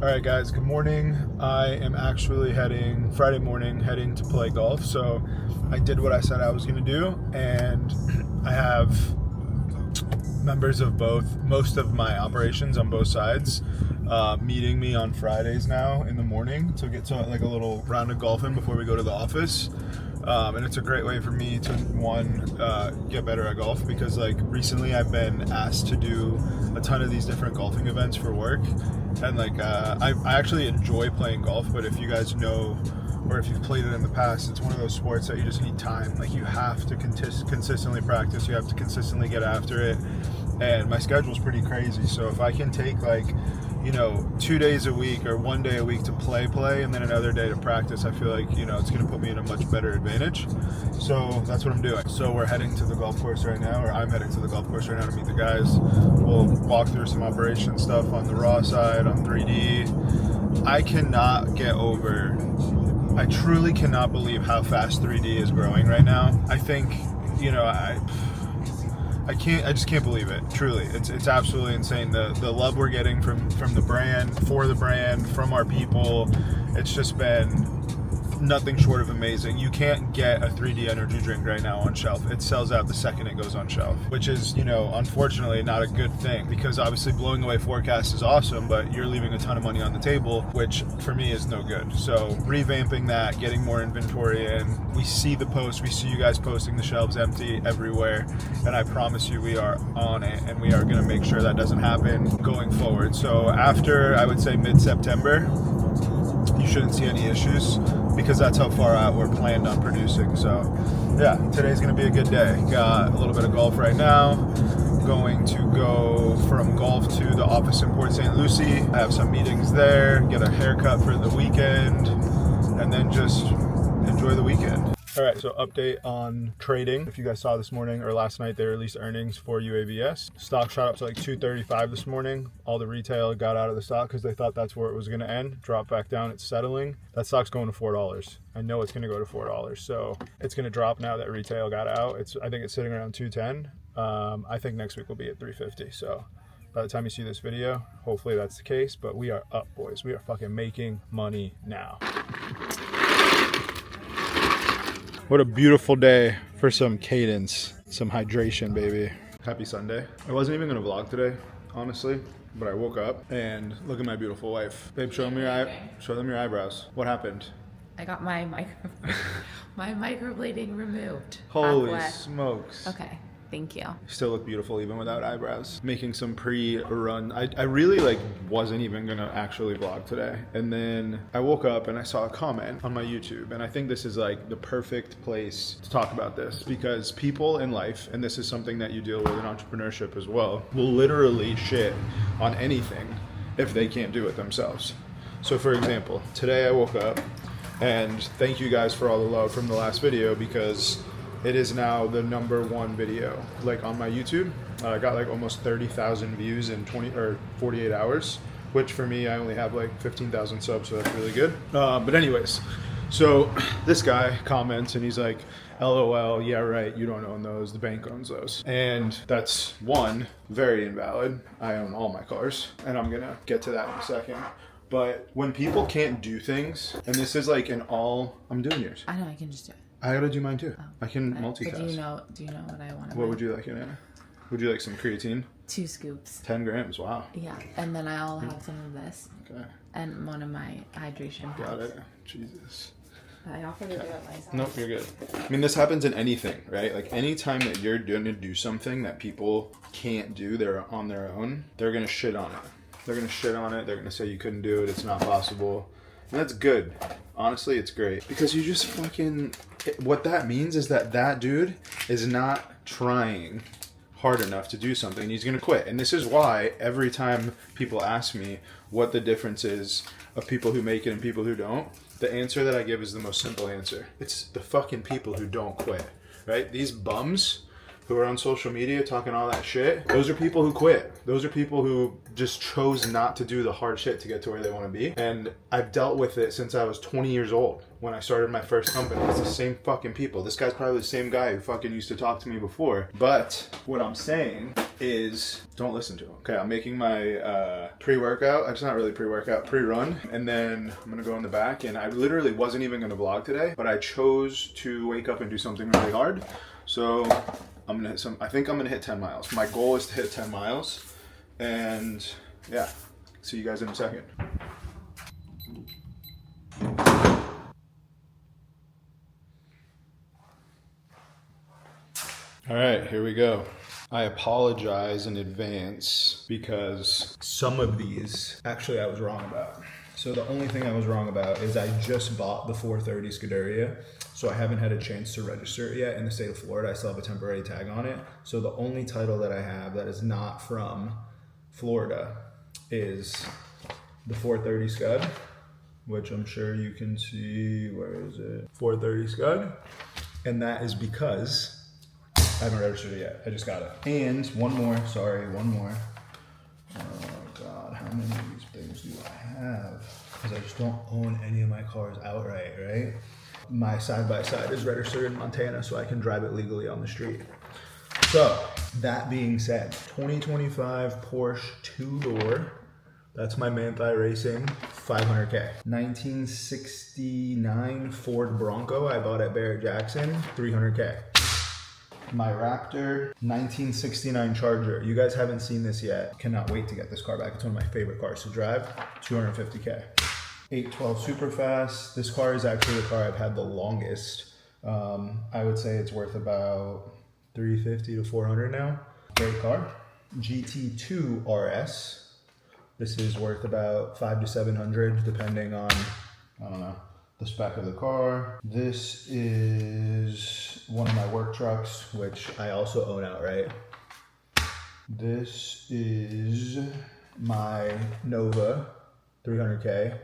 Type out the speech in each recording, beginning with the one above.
All right, guys, good morning. I am actually Friday morning, heading to play golf. So I did what I said I was going to do, and I have members of most of my operations on both sides meeting me on Fridays now in the morning to get to like a little round of golfing before we go to the office. And it's a great way for me to get better at golf, because like recently I've been asked to do a ton of these different golfing events for work, and like I actually enjoy playing golf, but if you guys know, or if you've played it in the past, it's one of those sports that you just need time. Like you have to consistently practice, you have to consistently get after it, and my schedule's pretty crazy. So if I can take 2 days a week or 1 day a week to play, and then another day to practice, I feel like, it's going to put me in a much better advantage. So that's what I'm doing. So we're heading to the golf course right now, or I'm heading to the golf course right now to meet the guys. We'll walk through some operation stuff on the raw side, on 3D. I truly cannot believe how fast 3D is growing right now. I think, I just can't believe it. Truly, it's absolutely insane. The love we're getting from the brand, for the brand, from our people. It's just been nothing short of amazing. You can't get a 3D energy drink right now on shelf. It sells out the second it goes on shelf, which is, unfortunately not a good thing, because obviously blowing away forecast is awesome, but you're leaving a ton of money on the table, which for me is no good. So revamping that, getting more inventory in. We see the posts, we see you guys posting the shelves empty everywhere, and I promise you we are on it, and we are going to make sure that doesn't happen going forward. So after, I would say, mid-September, you shouldn't see any issues, because that's how far out we're planned on producing. So yeah, today's gonna be a good day. Got a little bit of golf right now. Going to go from golf to the office in Port St. Lucie. I have some meetings there, get a haircut for the weekend, and then just enjoy the weekend. All right, so update on trading. If you guys saw this morning or last night, they released earnings for UAVS. Stock shot up to like 235 this morning. All the retail got out of the stock because they thought that's where it was gonna end. Drop back down, it's settling. That stock's going to $4. I know it's gonna go to $4. So it's gonna drop now that retail got out. I think it's sitting around 210. I think next week will be at 350. So by the time you see this video, hopefully that's the case, but we are up, boys. We are fucking making money now. What a beautiful day for some cadence, some hydration, baby. Happy Sunday. I wasn't even gonna vlog today, honestly, but I woke up and look at my beautiful wife. Babe, show them your eyebrows. What happened? I got my microblading removed. Holy smokes. Okay. Thank you. Still look beautiful even without eyebrows. Making some pre-run. I really wasn't even gonna actually vlog today. And then I woke up and I saw a comment on my YouTube. And I think this is like the perfect place to talk about this, because people in life, and this is something that you deal with in entrepreneurship as well, will literally shit on anything if they can't do it themselves. So for example, today I woke up, and thank you guys for all the love from the last video, because it is now the #1 video on my YouTube. I got almost 30,000 views in 48 hours, which for me, I only have 15,000 subs, so that's really good. But anyways, so this guy comments and he's like, LOL, yeah, right, you don't own those, the bank owns those. And that's one, very invalid. I own all my cars, and I'm gonna get to that in a second. But when people can't do things, and this is I'm doing yours. I know, I can just do it. I gotta do mine too. Oh, I can multitask. Do you know what I want? What would you like in it? Would you like some creatine? 2 scoops. 10 grams, wow. Yeah, and then I'll have some of this. Okay. And one of my hydration pills. Got it. Jesus. I offered to do it myself. Nope, you're good. I mean, this happens in anything, right? Anytime that you're gonna do something that people can't do, they're on their own, they're gonna shit on it. They're gonna shit on it. They're gonna say you couldn't do it, it's not possible. And that's good. Honestly, it's great. Because you just what that means is that dude is not trying hard enough to do something. He's going to quit. And this is why every time people ask me what the difference is of people who make it and people who don't, the answer that I give is the most simple answer. It's the fucking people who don't quit, right? These bums who are on social media talking all that shit, those are people who quit. Those are people who just chose not to do the hard shit to get to where they want to be. And I've dealt with it since I was 20 years old when I started my first company. It's the same fucking people. This guy's probably the same guy who fucking used to talk to me before. But what I'm saying is, don't listen to him. Okay, I'm making my pre-workout. It's not really pre-workout, pre-run. And then I'm gonna go in the back, and I literally wasn't even gonna vlog today, but I chose to wake up and do something really hard. So I'm gonna hit I think I'm gonna hit 10 miles. My goal is to hit 10 miles. And yeah, see you guys in a second. All right, here we go. I apologize in advance because some of these, actually I was wrong about. So the only thing I was wrong about is I just bought the 430 Scuderia, so I haven't had a chance to register it yet in the state of Florida. I still have a temporary tag on it. So the only title that I have that is not from Florida is the 430 Scud, which I'm sure you can see, where is it? 430 Scud. And that is because I haven't registered it yet. I just got it. And one more. Oh God, how many of these things do I have? Because I just don't own any of my cars outright, right? My side-by-side is registered in Montana, so I can drive it legally on the street. So, that being said, 2025 Porsche 2-door. That's my Manthey Racing, 500K. 1969 Ford Bronco I bought at Barrett-Jackson, 300K. My Raptor 1969 Charger. You guys haven't seen this yet. Cannot wait to get this car back. It's one of my favorite cars to drive. 250K. 812 Superfast. This car is actually the car I've had the longest. I would say it's worth about 350 to 400 now. Great car. GT2 RS. This is worth about 500 to 700 depending on, I don't know, the spec of the car. This is one of my work trucks, which I also own outright. This is my Nova 300K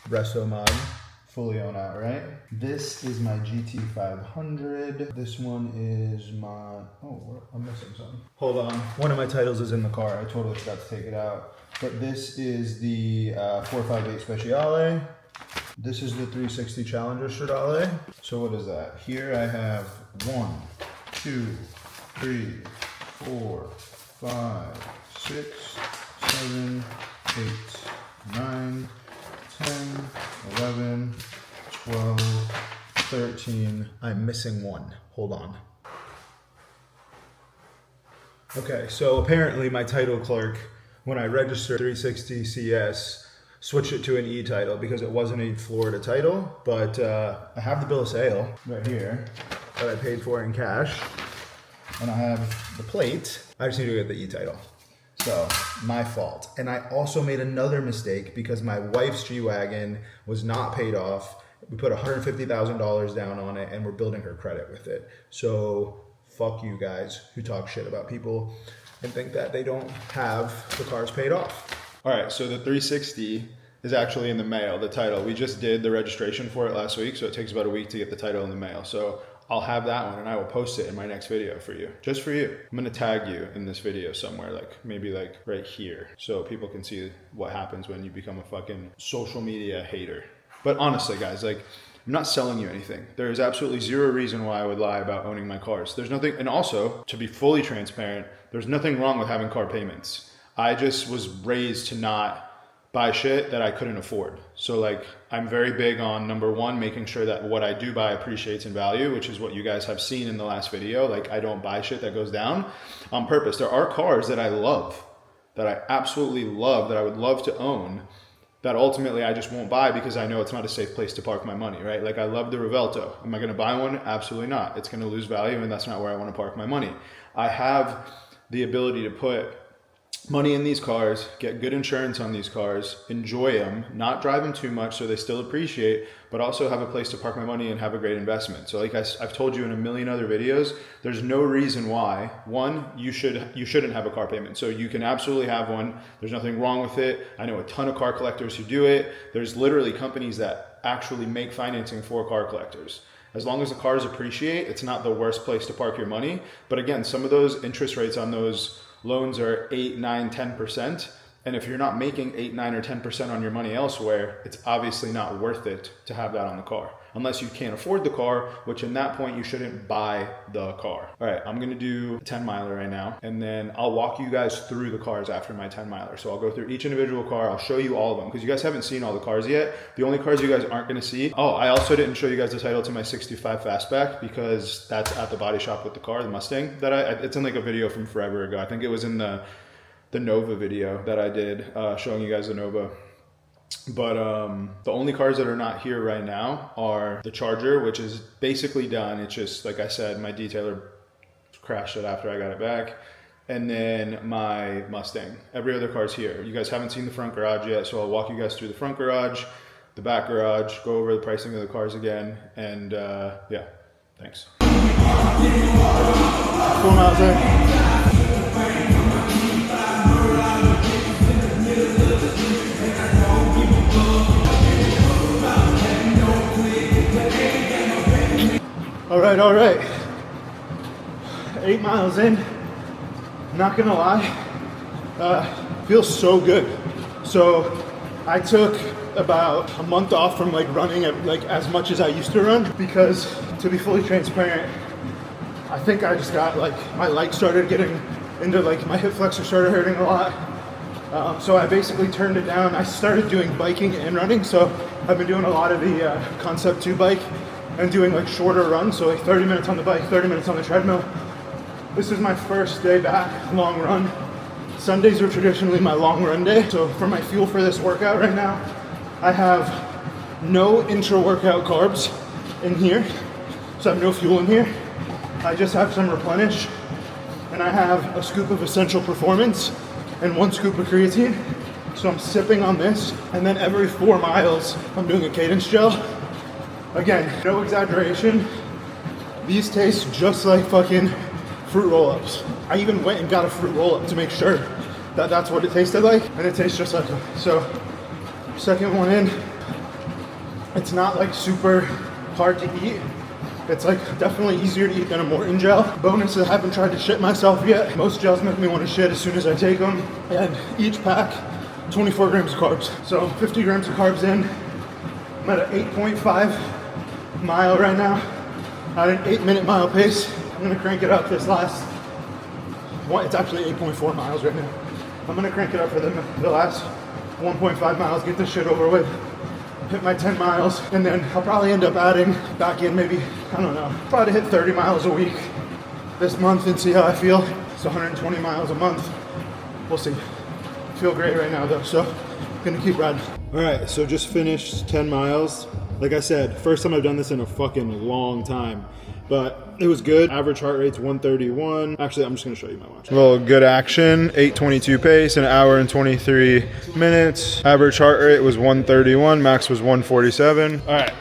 Resto mod, fully owned outright. This is my GT500. This one is my, oh, I'm missing something. Hold on, one of my titles is in the car. I totally forgot to take it out. But this is the 458 Speciale. This is the 360 Challenger Stradale. So what is that? Here I have 1, 2, 3, 4, 5, 6, 7, 8, 9, 10, 11, 12, 13. I'm missing one. Hold on. Okay, so apparently my title clerk, when I registered 360 CS, switched it to an E title because it wasn't a Florida title, but I have the bill of sale right here that I paid for in cash, and I have the plate. I just need to get the E title. So, my fault. And I also made another mistake because my wife's G-Wagon was not paid off. We put $150,000 down on it, and we're building her credit with it. So, fuck you guys who talk shit about people and think that they don't have the cars paid off. All right, so the 360 is actually in the mail, the title. We just did the registration for it last week, so it takes about a week to get the title in the mail. So I'll have that one and I will post it in my next video for you, just for you. I'm gonna tag you in this video somewhere, like maybe like right here, so people can see what happens when you become a fucking social media hater. But honestly, guys, like, I'm not selling you anything. There is absolutely zero reason why I would lie about owning my cars. There's nothing, and also, to be fully transparent, there's nothing wrong with having car payments. I just was raised to not buy shit that I couldn't afford. So like, I'm very big on, number one, making sure that what I do buy appreciates in value, which is what you guys have seen in the last video. Like, I don't buy shit that goes down on purpose. There are cars that I love, that I absolutely love, that I would love to own, that ultimately I just won't buy because I know it's not a safe place to park my money, right? Like, I love the Revelto. Am I gonna buy one? Absolutely not. It's gonna lose value, and that's not where I wanna park my money. I have the ability to put money in these cars, get good insurance on these cars, enjoy them, not drive them too much so they still appreciate, but also have a place to park my money and have a great investment. So like I've told you in a million other videos, there's no reason why, one, you shouldn't have a car payment. So you can absolutely have one. There's nothing wrong with it. I know a ton of car collectors who do it. There's literally companies that actually make financing for car collectors. As long as the cars appreciate, it's not the worst place to park your money. But again, some of those interest rates on those loans are 8, 9, 10%. And if you're not making 8, 9, or 10% on your money elsewhere, it's obviously not worth it to have that on the car. Unless you can't afford the car, which in that point you shouldn't buy the car. All right, I'm gonna do a 10 miler right now, and then I'll walk you guys through the cars after my 10 miler. So I'll go through each individual car, I'll show you all of them, because you guys haven't seen all the cars yet. The only cars you guys aren't gonna see. Oh, I also didn't show you guys the title to my 65 Fastback, because that's at the body shop with the car, the Mustang, it's in like a video from forever ago. I think it was in the Nova video that I did, showing you guys the Nova. But the only cars that are not here right now are the Charger, which is basically done. It's just, like I said, my detailer crashed it after I got it back. And then my Mustang. Every other car's here. You guys haven't seen the front garage yet, so I'll walk you guys through the front garage, the back garage, go over the pricing of the cars again, and yeah, thanks. 4 miles in. All right. 8 miles in, not gonna lie, feels so good. So I took about a month off from like running like as much as I used to run, because to be fully transparent, I think I just got like, my legs started getting into like, my hip flexor started hurting a lot. So I basically turned it down. I started doing biking and running. So I've been doing a lot of the Concept 2 bike and doing like shorter runs. So like 30 minutes on the bike, 30 minutes on the treadmill. This is my first day back, long run. Sundays are traditionally my long run day. So for my fuel for this workout right now, I have no intra-workout carbs in here. So I have no fuel in here. I just have some replenish, and I have a scoop of Essential Performance and 1 scoop of creatine. So I'm sipping on this, and then every 4 miles, I'm doing a cadence gel. Again, no exaggeration, these taste just like fucking fruit roll-ups. I even went and got a fruit roll-up to make sure that that's what it tasted like, and it tastes just like them. So, second one in, it's not like super hard to eat. It's like definitely easier to eat than a Morton gel. Bonus is I haven't tried to shit myself yet. Most gels make me want to shit as soon as I take them. And each pack, 24 grams of carbs. So 50 grams of carbs in. I'm at an 8.5 mile right now, at an 8-minute mile pace. I'm gonna crank it up this last one. It's actually 8.4 miles right now. I'm gonna crank it up for the last 1.5 miles, get this shit over with, hit my 10 miles, and then I'll probably end up adding back in maybe, I don't know, try to hit 30 miles a week this month and see how I feel. It's 120 miles a month. We'll see. Feel great right now though, so gonna keep riding. All right, so just finished 10 miles. Like I said, first time I've done this in a fucking long time, but it was good. Average heart rate's 131. Actually, I'm just gonna show you my watch. Well, good action, 8:22 pace, an hour and 23 minutes. Average heart rate was 131, max was 147. All right,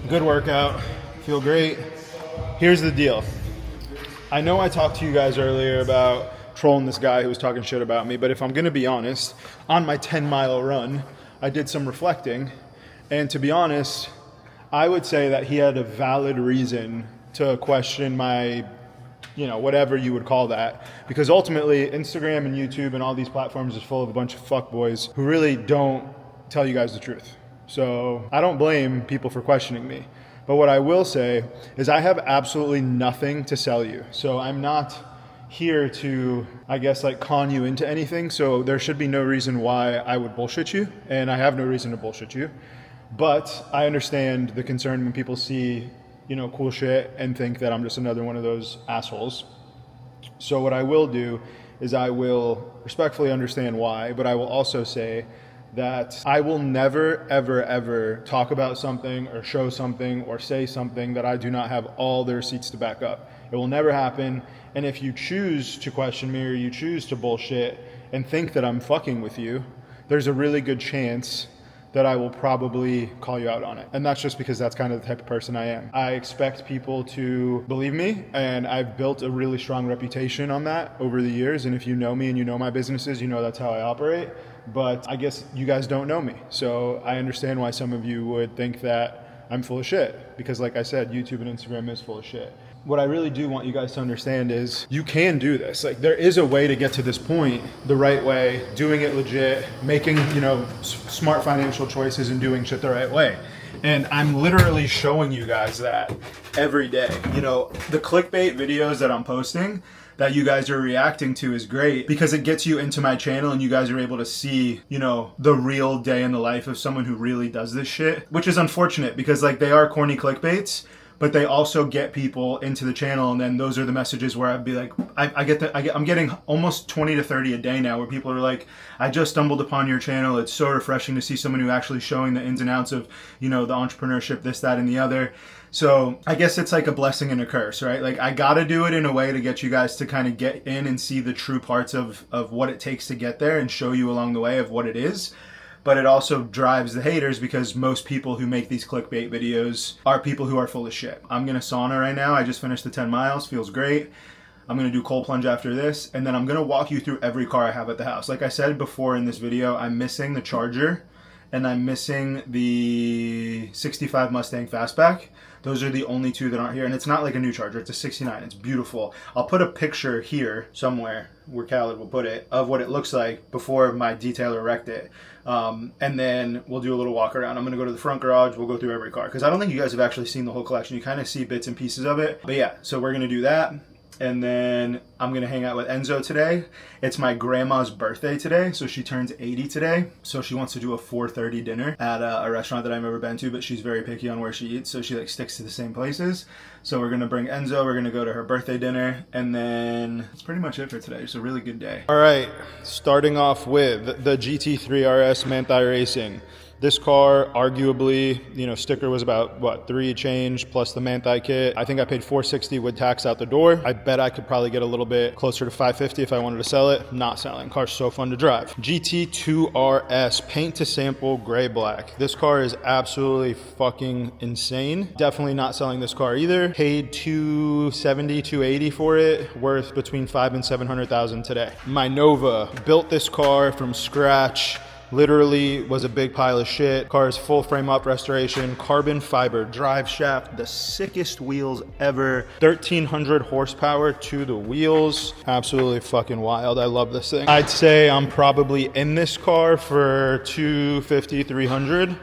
good workout, feel great. Here's the deal. I know I talked to you guys earlier about trolling this guy who was talking shit about me, but if I'm gonna be honest, on my 10-mile run, I did some reflecting, and to be honest, I would say that he had a valid reason to question my, you know, whatever you would call that. Because ultimately, Instagram and YouTube and all these platforms is full of a bunch of fuckboys who really don't tell you guys the truth. So I don't blame people for questioning me. But what I will say is I have absolutely nothing to sell you. So I'm not here to, I guess, like con you into anything. So there should be no reason why I would bullshit you. And I have no reason to bullshit you. But I understand the concern when people see, you know, cool shit and think that I'm just another one of those assholes. So what I will do is I will respectfully understand why, but I will also say that I will never, ever, ever talk about something or show something or say something that I do not have all the receipts to back up. It will never happen. And if you choose to question me or you choose to bullshit and think that I'm fucking with you, there's a really good chance that I will probably call you out on it. And that's just because that's kind of the type of person I am. I expect people to believe me, and I've built a really strong reputation on that over the years. And if you know me and you know my businesses, you know that's how I operate. But I guess you guys don't know me. So I understand why some of you would think that I'm full of shit. Because like I said, YouTube and Instagram is full of shit. what I really do want you guys to understand is you can do this. Like, there is a way to get to this point the right way, doing it legit, making, you know, smart financial choices and doing shit the right way. And I'm literally showing you guys that every day. You know, the clickbait videos that I'm posting that you guys are reacting to is great because it gets you into my channel and you guys are able to see, you know, the real day in the life of someone who really does this shit, which is unfortunate because like they are corny clickbaits, but they also get people into the channel. And then those are the messages where I'd be like, I'm getting almost 20 to 30 a day now where people are like, I just stumbled upon your channel. It's so refreshing to see someone who actually showing the ins and outs of, you know, the entrepreneurship, this, that, and the other. So I guess it's like a blessing and a curse, right? Like I gotta do it in a way to get you guys to kind of get in and see the true parts of what it takes to get there and show you along the way of what it is. But it also drives the haters because most people who make these clickbait videos are people who are full of shit. I'm gonna sauna right now. I just finished the 10 miles, feels great. I'm gonna do cold plunge after this, and then I'm gonna walk you through every car I have at the house. Like I said before in this video, I'm missing the Charger and I'm missing the 65 Mustang Fastback. Those are the only two that aren't here. And it's not like a new Charger, it's a 69, it's beautiful. I'll put a picture here somewhere where Khaled will put it of what it looks like before my detailer wrecked it. And then we'll do a little walk around. I'm gonna go to the front garage, we'll go through every car. Cause I don't think you guys have actually seen the whole collection. You kind of see bits and pieces of it. But yeah, so we're gonna do that. And then I'm gonna hang out with Enzo today. It's my grandma's birthday today, so she turns 80 today. So she wants to do a 4:30 dinner at a restaurant that I've never been to, but she's very picky on where she eats, so she like sticks to the same places. So we're gonna bring Enzo, we're gonna go to her birthday dinner, and then that's pretty much it for today. It's a really good day. All right, starting off with the GT3 RS Manthey Racing. This car, arguably, you know, sticker was about, what, $3 change plus the Manthey kit. I think I paid $460 with tax out the door. I bet I could probably get a little bit closer to $550 if I wanted to sell it. Not selling. Car's so fun to drive. GT2 RS, paint to sample, gray black. This car is absolutely fucking insane. Definitely not selling this car either. Paid $270, $280 for it, worth between $500,000 and $700,000 today. My Nova, built this car from scratch. Literally was a big pile of shit. Car is full frame up restoration, carbon fiber drive shaft, the sickest wheels ever. 1,300 horsepower to the wheels. Absolutely fucking wild. I love this thing. I'd say I'm probably in this car for $250, $300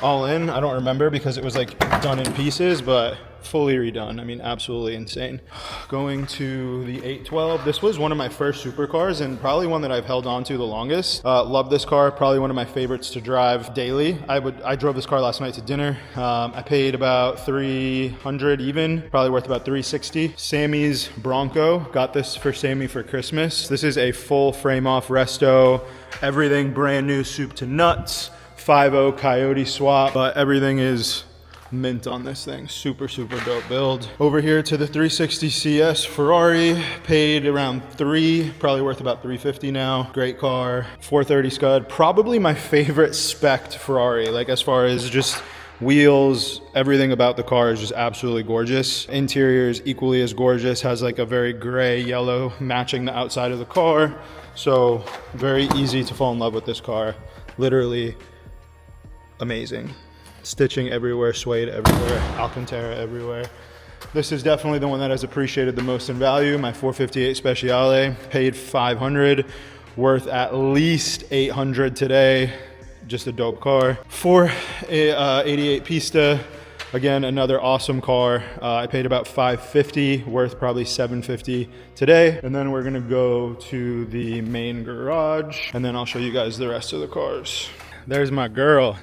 all in. I don't remember because it was like done in pieces, but fully redone. I mean, absolutely insane. Going to the 812. This was one of my first supercars and probably one that I've held on to the longest. Love this car. Probably one of my favorites to drive daily. I drove this car last night to dinner. I paid about $300 even, probably worth about $360. Sammy's Bronco. Got this for Sammy for Christmas. This is a full frame off resto. Everything brand new, soup to nuts. 5.0 Coyote swap, but everything is mint on this thing. Super, super dope build. Over here to the 360 CS Ferrari, paid around $300, probably worth about $350 now. Great car. 430 Scud, probably my favorite spec'd Ferrari, like as far as just wheels, everything about the car is just absolutely gorgeous. Interior is equally as gorgeous, has like a very gray yellow matching the outside of the car. So very easy to fall in love with this car. Literally amazing. Stitching everywhere, suede everywhere, Alcantara everywhere. This is definitely the one that has appreciated the most in value. My 458 Speciale, paid $500, worth at least $800 today. Just a dope car. 488 Pista, again, another awesome car. I paid about $550, worth probably $750 today. And then we're gonna go to the main garage, and then I'll show you guys the rest of the cars. There's my girl.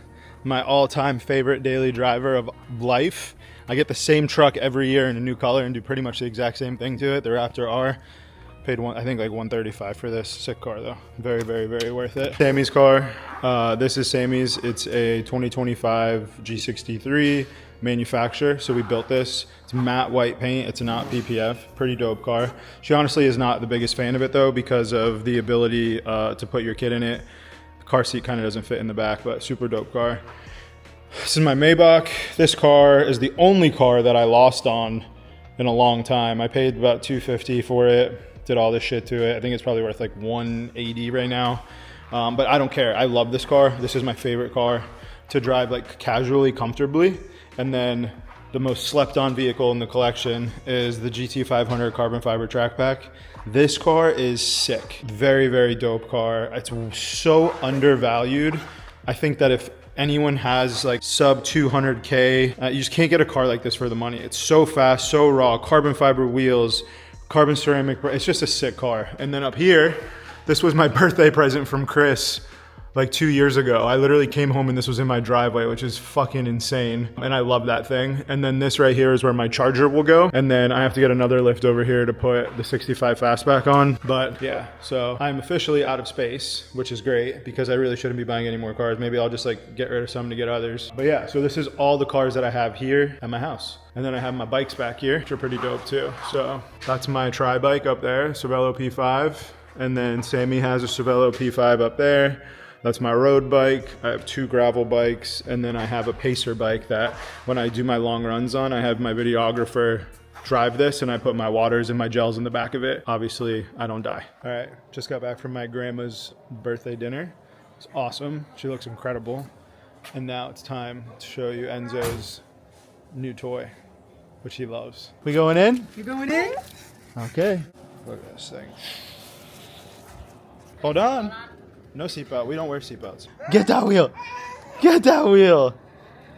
My all-time favorite daily driver of life. I get the same truck every year in a new color and do pretty much the exact same thing to it, the Raptor R. Paid I think like $135 for this. Sick car though. Very, very, very worth it. Sammy's car. This is Sammy's. It's a 2025 G63 manufacturer. So we built this. It's matte white paint. It's not PPF. Pretty dope car. She honestly is not the biggest fan of it though because of the ability to put your kid in it. Car seat kind of doesn't fit in the back, but super dope car. This is my Maybach. This car is the only car that I lost on in a long time. I paid about $250 for it, did all this shit to it. I think it's probably worth like $180 right now, but I don't care. I love this car. This is my favorite car to drive like casually, comfortably. And then the most slept on vehicle in the collection is the GT500 carbon fiber track pack. This car is sick. Very, very dope car. It's so undervalued. I think that if anyone has like sub 200K, you just can't get a car like this for the money. It's so fast, so raw, carbon fiber wheels, carbon ceramic. It's just a sick car. And then up here, this was my birthday present from Chris like 2 years ago. I literally came home and this was in my driveway, which is fucking insane. And I love that thing. And then this right here is where my charger will go. And then I have to get another lift over here to put the 65 Fastback on. But yeah, so I'm officially out of space, which is great because I really shouldn't be buying any more cars. Maybe I'll just like get rid of some to get others. But yeah, so this is all the cars that I have here at my house. And then I have my bikes back here, which are pretty dope too. So that's my tri-bike up there, Cervelo P5. And then Sammy has a Cervelo P5 up there. That's my road bike. I have 2 gravel bikes, and then I have a pacer bike that when I do my long runs on, I have my videographer drive this and I put my waters and my gels in the back of it. Obviously, I don't die. All right, just got back from my grandma's birthday dinner. It's awesome. She looks incredible. And now it's time to show you Enzo's new toy, which he loves. We going in? You going in? Okay. Look at this thing. Hold on. No seatbelt. We don't wear seatbelts. Get that wheel. Get that wheel.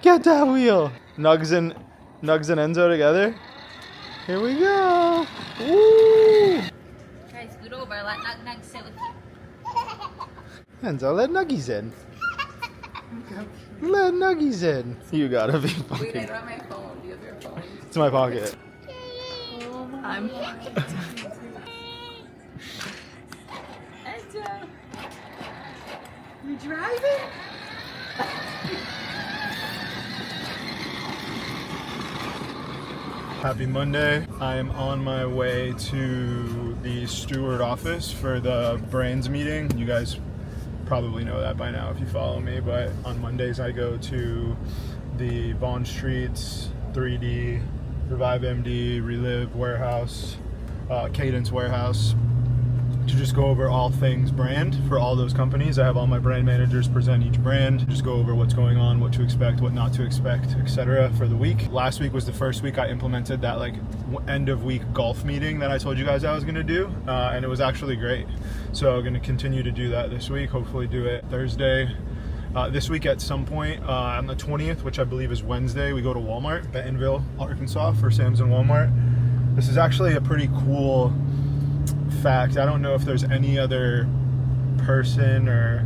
Get that wheel. Nugs and Enzo together. Here we go. Woo! Guys, scoot over. Let Nug sit with you. Enzo, let Nuggies in. Let Nuggies in. You gotta be fucking. Wait, I got my phone. Do you have your phone? It's in my pocket. I'm fucking You driving? Happy Monday. I am on my way to the steward office for the brands meeting. You guys probably know that by now if you follow me, but on Mondays I go to the Vaughn Streets, 3D, Revive MD, Relive Warehouse, Cadence Warehouse, to just go over all things brand for all those companies. I have all my brand managers present each brand, just go over what's going on, what to expect, what not to expect, etc. for the week. Last week was the first week I implemented that like end of week golf meeting that I told you guys I was gonna do, and it was actually great. So I'm gonna continue to do that this week, hopefully do it Thursday. This week at some point on the 20th, which I believe is Wednesday, we go to Walmart, Bentonville, Arkansas for Sam's and Walmart. This is actually a pretty cool fact. I don't know if there's any other person or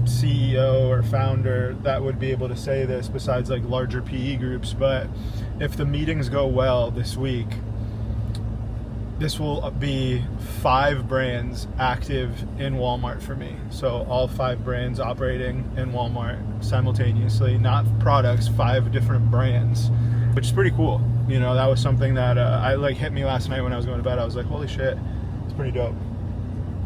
CEO or founder that would be able to say this besides like larger PE groups, but if the meetings go well this week, this will be 5 brands active in Walmart for me. So all 5 brands operating in Walmart simultaneously, not products, 5 different brands, which is pretty cool. You know, that was something that I like hit me last night when I was going to bed. I was like, holy shit, it's pretty dope.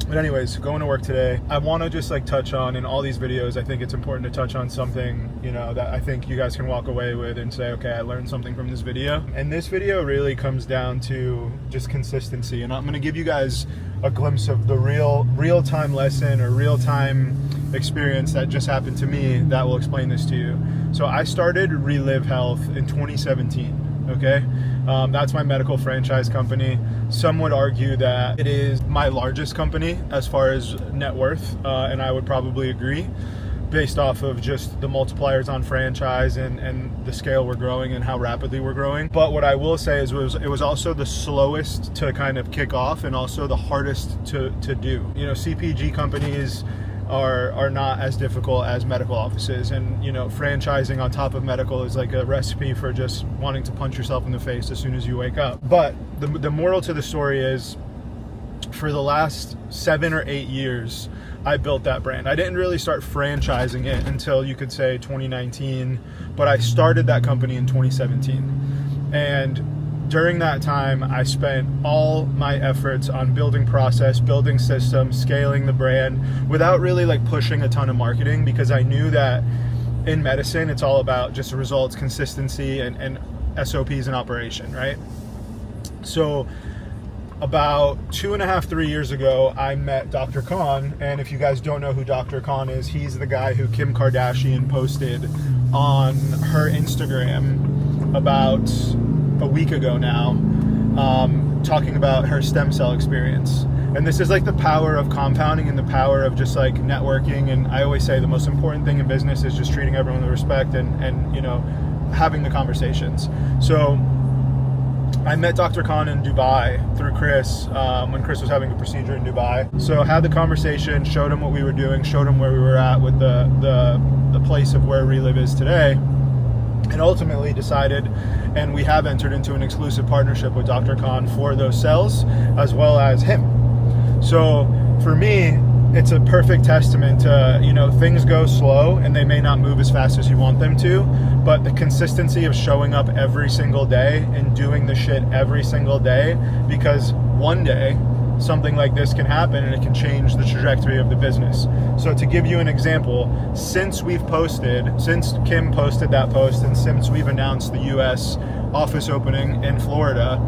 But anyways, going to work today, I want to just like touch on, in all these videos, I think it's important to touch on something, you know, that I think you guys can walk away with and say, okay, I learned something from this video. And this video really comes down to just consistency. And I'm going to give you guys a glimpse of the real-time lesson or real-time experience that just happened to me that will explain this to you. So I started Relive Health in 2017. Okay, that's my medical franchise company. Some would argue that it is my largest company as far as net worth, and I would probably agree based off of just the multipliers on franchise and the scale we're growing and how rapidly we're growing. But what I will say is it was also the slowest to kind of kick off and also the hardest to do. You know, CPG companies are not as difficult as medical offices, and you know, franchising on top of medical is like a recipe for just wanting to punch yourself in the face as soon as you wake up. But the moral to the story is, for the last 7 or 8 years, I built that brand. I didn't really start franchising it until, you could say, 2019, but I started that company in 2017. And during that time, I spent all my efforts on building process, building systems, scaling the brand without really like pushing a ton of marketing, because I knew that in medicine, it's all about just results, consistency, and SOPs in operation, right? So about 2.5, 3 years ago, I met Dr. Khan. And if you guys don't know who Dr. Khan is, he's the guy who Kim Kardashian posted on her Instagram about a week ago now, talking about her stem cell experience. And this is like the power of compounding and the power of just like networking. And I always say the most important thing in business is just treating everyone with respect and you know, having the conversations. So I met Dr. Khan in Dubai through Chris when Chris was having a procedure in Dubai. So had the conversation, showed him what we were doing, showed him where we were at with the place of where Relive is today, and ultimately decided, and we have entered into an exclusive partnership with Dr. Khan for those cells as well as him. So for me, it's a perfect testament to, you know, things go slow and they may not move as fast as you want them to, but the consistency of showing up every single day and doing the shit every single day, because one day something like this can happen and it can change the trajectory of the business. So to give you an example, since Kim posted that post and since we've announced the US office opening in Florida,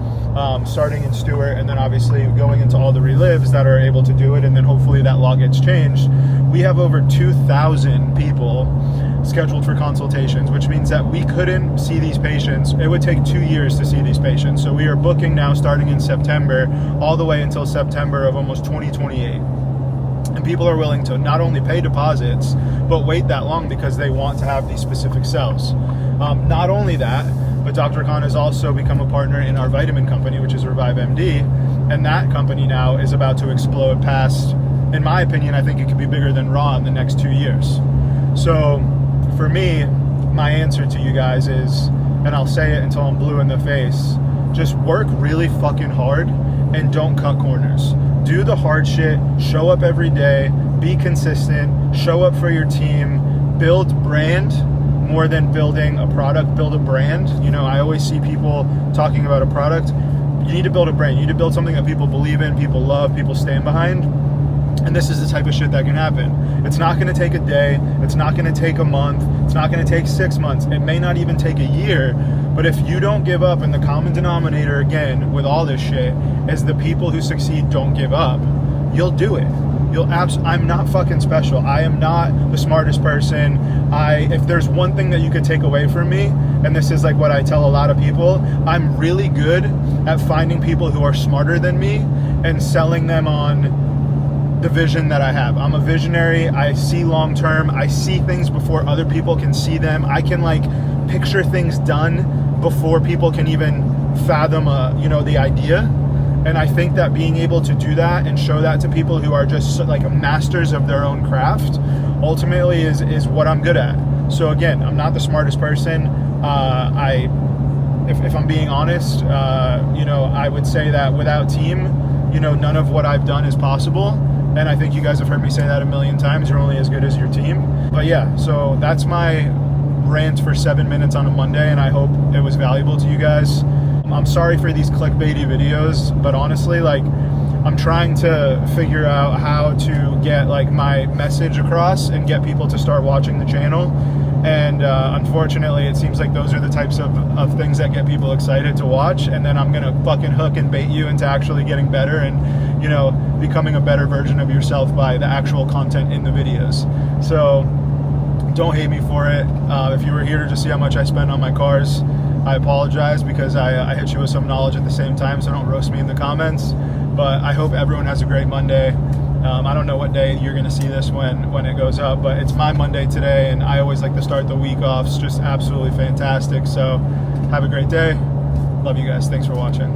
starting in Stewart, and then obviously going into all the Relives that are able to do it, and then hopefully that law gets changed, we have over 2,000 people scheduled for consultations, which means that we couldn't see these patients. It would take 2 years to see these patients. So we are booking now starting in September all the way until September of almost 2028. And people are willing to not only pay deposits, but wait that long because they want to have these specific cells. Not only that, but Dr. Khan has also become a partner in our vitamin company, which is Revive MD. And that company now is about to explode past, in my opinion, I think it could be bigger than Raw in the next 2 years. So for me, my answer to you guys is, and I'll say it until I'm blue in the face, just work really fucking hard and don't cut corners. Do the hard shit, show up every day, be consistent, show up for your team, build brand more than building a product, build a brand. You know, I always see people talking about a product. You need to build a brand. You need to build something that people believe in, people love, people stand behind. And this is the type of shit that can happen. It's not going to take a day. It's not going to take a month. It's not going to take 6 months. It may not even take a year. But if you don't give up, and the common denominator again with all this shit is the people who succeed don't give up, you'll do it. I'm not fucking special. I am not the smartest person. If there's one thing that you could take away from me, and this is like what I tell a lot of people, I'm really good at finding people who are smarter than me and selling them on the vision that I have. I'm a visionary. I see long term. I see things before other people can see them. I can like picture things done before people can even fathom the idea. And I think that being able to do that and show that to people who are just like masters of their own craft ultimately is what I'm good at. So again, I'm not the smartest person. If I'm being honest, I would say that without team, none of what I've done is possible. And I think you guys have heard me say that a million times. You're only as good as your team. But yeah, so that's my rant for 7 minutes on a Monday, and I hope it was valuable to you guys. I'm sorry for these clickbaity videos, but honestly, like, I'm trying to figure out how to get like my message across and get people to start watching the channel. And unfortunately, it seems like those are the types of things that get people excited to watch. And then I'm gonna fucking hook and bait you into actually getting better and, becoming a better version of yourself by the actual content in the videos. So don't hate me for it. If you were here to just see how much I spend on my cars, I apologize because I hit you with some knowledge at the same time, so don't roast me in the comments. But I hope everyone has a great Monday. I don't know what day you're going to see this when it goes up, but it's my Monday today, and I always like to start the week off. It's just absolutely fantastic. So have a great day. Love you guys. Thanks for watching.